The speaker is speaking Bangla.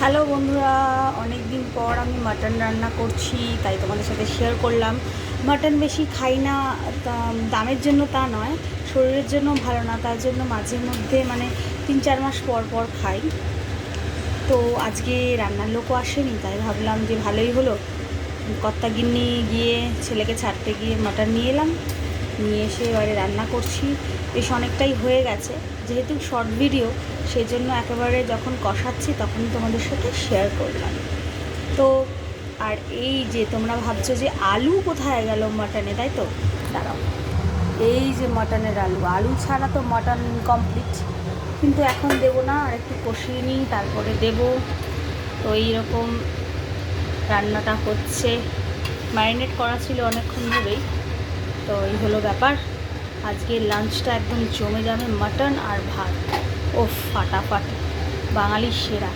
হ্যালো বন্ধুরা, অনেক দিন পর আমি মাটন রান্না করছি, তাই তোমাদের সাথে শেয়ার করলাম। মাটন বেশি খাই না, দামের জন্য তা নয়, শরীরের জন্য ভালো না, তার জন্য মাঝে মধ্যে 3-4 মাস পর পর খাই। তো আজকে রান্নার লোকও আসেনি, তাই ভাবলাম যে ভালোই হলো, কর্তাগিন্নি গিয়ে ছেলেকে ছাড়তে গিয়ে মাটন নিয়ে এলাম, নিয়ে এসে এবারে রান্না করছি। বেশ অনেকটাই হয়ে গেছে, যেহেতু শর্ট ভিডিও, সেই জন্য একেবারে যখন কষাচ্ছি তখন তোমাদের সাথে শেয়ার করলাম। তো আর এই যে তোমরা ভাবছো যে আলু কোথায় গেল মাটনে, তাই তো? দাঁড়াও, এই যে মাটনের আলু, আলু ছাড়া তো মাটন কমপ্লিট, কিন্তু এখন দেবো না, আর একটু কষিয়ে নিই তারপরে দেব। তো এইরকম রান্নাটা হচ্ছে, ম্যারিনেট করা ছিল অনেকক্ষণ ধরেই। তো এই হলো ব্যাপার। আজকে লাঞ্চটা একদম জমে যাবে, মাটন আর ভাত, ও ফাটাফাটি, বাঙালির সেরা।